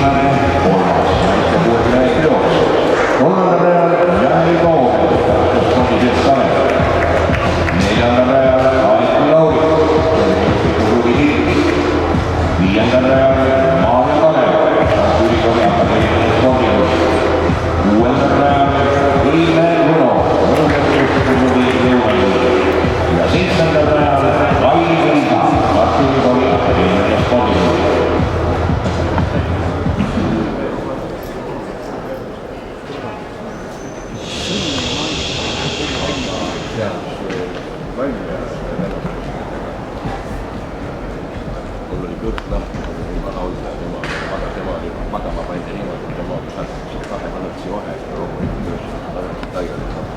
viimane kolmas naiste 60 meetri jooksu. Kolmandal rajal Jani Toomel, Kondisest Kalev. Neljandal rajal Aiki Lauri, Klubi Hildi. Viiendal rajal Maarja Kalev, Ülikooli Akadeemia spordiklubi. Kuuendal rajal Ilme Luno, Klubi Lõunaliidu. Ja seitsmendal rajal Kaili Liisa, Tartu Ülikooli Akadeemia spordiklubi. mul oli kõht lahti, aga ma laulda ja tema oli magama pandi niimoodi, et tema saab kahe kanatsi vahe, loomulikult töös, ta täielikult